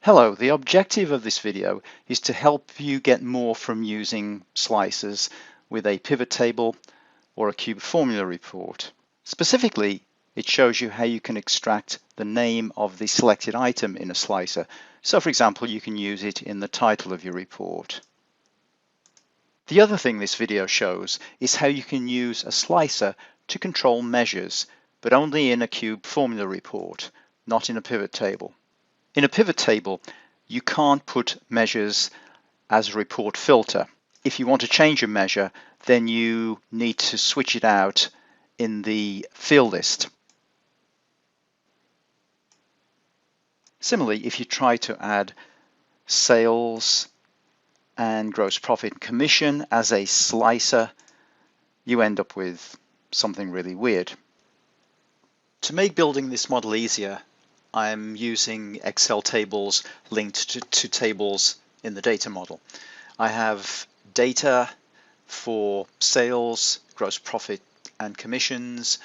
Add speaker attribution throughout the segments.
Speaker 1: Hello, the objective of this video is to help you get more from using slicers with a pivot table or a cube formula report. Specifically, it shows you how you can extract the name of the selected item in a slicer. So for example, you can use it in the title of your report. The other thing this video shows is how you can use a slicer to control measures, but only in a cube formula report, not in a pivot table. In a pivot table, you can't put measures as a report filter. If you want to change a measure, then you need to switch it out in the field list. Similarly, if you try to add sales and gross profit and commission as a slicer, you end up with something really weird. To make building this model easier, I'm using Excel tables linked to tables in the data model. I have data for sales, gross profit and commissions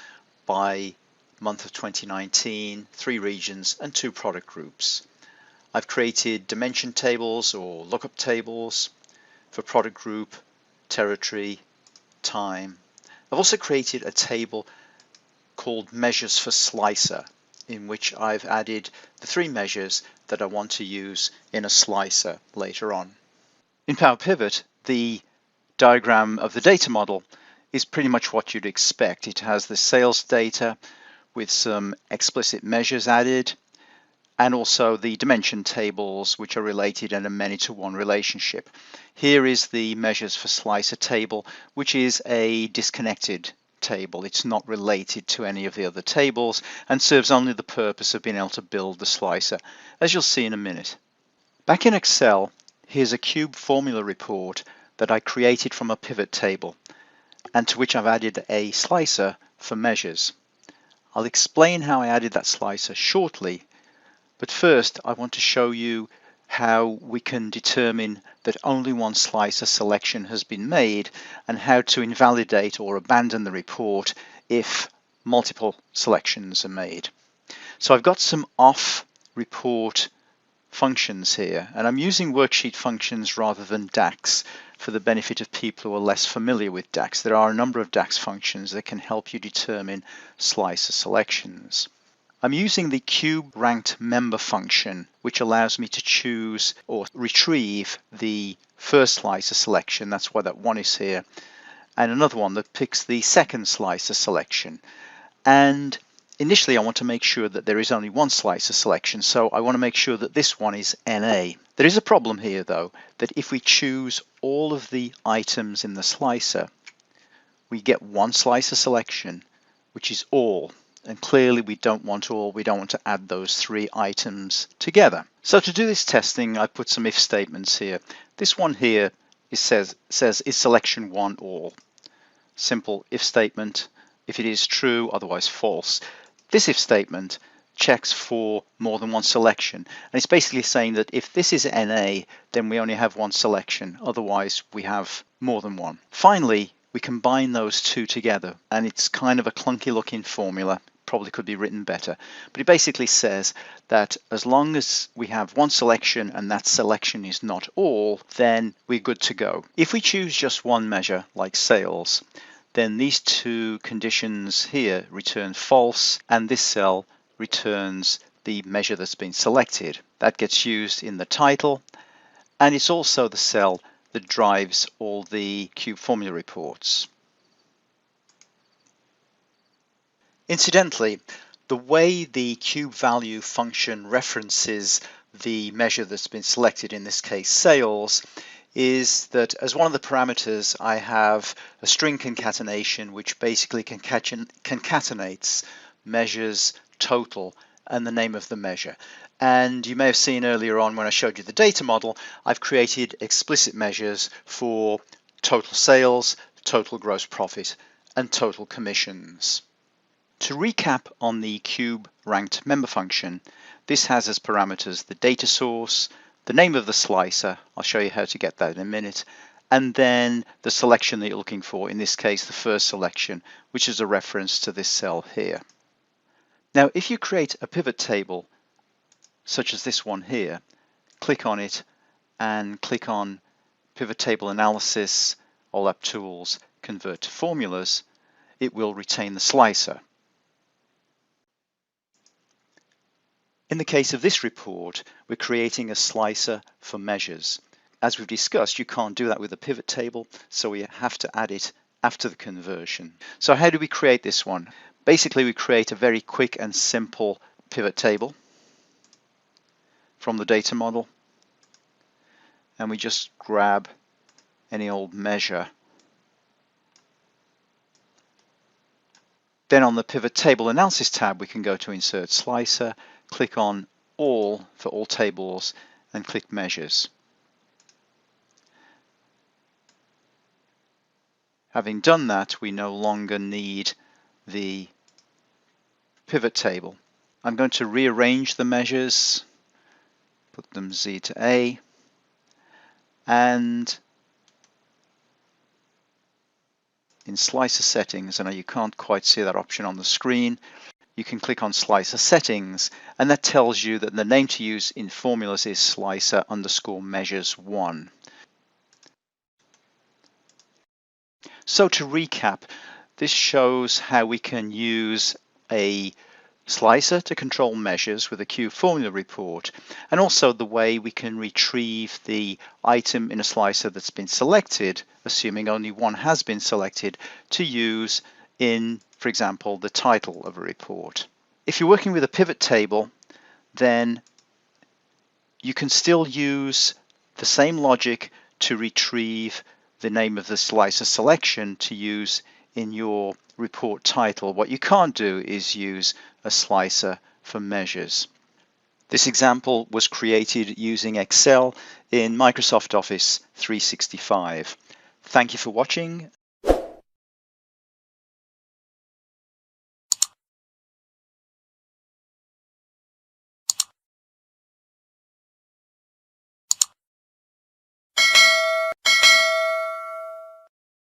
Speaker 1: by month of 2019, 3 regions and 2 product groups. I've created dimension tables or lookup tables for product group, territory, time. I've also created a table called measures for slicer, in which I've added the 3 measures that I want to use in a slicer later on. In Power Pivot, the diagram of the data model is pretty much what you'd expect. It has the sales data with some explicit measures added, and also the dimension tables, which are related in a many-to-one relationship. Here is the measures for slicer table, which is a disconnected table. It's not related to any of the other tables and serves only the purpose of being able to build the slicer, as you'll see in a minute. Back in Excel, here's a cube formula report that I created from a pivot table and to which I've added a slicer for measures. I'll explain how I added that slicer shortly, but first I want to show you how we can determine that only one slicer selection has been made and how to invalidate or abandon the report if multiple selections are made. So I've got some off report functions here, and I'm using worksheet functions rather than DAX for the benefit of people who are less familiar with DAX. There are a number of DAX functions that can help you determine slicer selections. I'm using the cube ranked member function, which allows me to choose or retrieve the first slicer selection. That's why that one is here, and another one that picks the second slicer selection. And initially I want to make sure that there is only one slicer selection, so I want to make sure that this one is NA. There is a problem here though, that if we choose all of the items in the slicer, we get one slicer selection, which is all. And clearly we don't want all, we don't want to add those 3 items together. So to do this testing, I put some if statements here. This one here says is selection 1 all? Simple if statement. If it is true, otherwise false. This if statement checks for more than one selection. And it's basically saying that if this is NA, then we only have one selection. Otherwise, we have more than one. Finally, we combine those 2 together, and it's kind of a clunky looking formula, probably could be written better, but it basically says that as long as we have one selection and that selection is not all, then we're good to go. If we choose just one measure like sales, then these 2 conditions here return false, and this cell returns the measure that's been selected. That gets used in the title, and it's also the cell that drives all the cube formula reports. Incidentally, the way the cube value function references the measure that's been selected, in this case sales, is that as one of the parameters I have a string concatenation which basically concatenates measures total and the name of the measure. And you may have seen earlier on when I showed you the data model, I've created explicit measures for total sales, total gross profit, and total commissions. To recap on the cube ranked member function, this has as parameters the data source, the name of the slicer, I'll show you how to get that in a minute, and then the selection that you're looking for, in this case the first selection, which is a reference to this cell here. Now if you create a pivot table such as this one here, click on it and click on Pivot Table Analysis, OLAP Tools, Convert to Formulas, it will retain the slicer. In the case of this report, we're creating a slicer for measures. As we've discussed, you can't do that with a pivot table, so we have to add it after the conversion. So how do we create this one? Basically, we create a very quick and simple pivot table from the data model, and we just grab any old measure. Then on the Pivot Table Analysis tab, we can go to Insert Slicer, click on All for all tables, and click Measures. Having done that, we no longer need the pivot table. I'm going to rearrange the measures, put them Z to A, and in Slicer Settings, I know you can't quite see that option on the screen, you can click on Slicer Settings, and that tells you that the name to use in formulas is slicer_measures1. So to recap, this shows how we can use a slicer to control measures with a Q formula report, and also the way we can retrieve the item in a slicer that's been selected, assuming only one has been selected, to use in, for example, the title of a report. If you're working with a pivot table, then you can still use the same logic to retrieve the name of the slicer selection to use in your report title. What you can't do is use a slicer for measures. This example was created using Excel in Microsoft Office 365. Thank you for watching.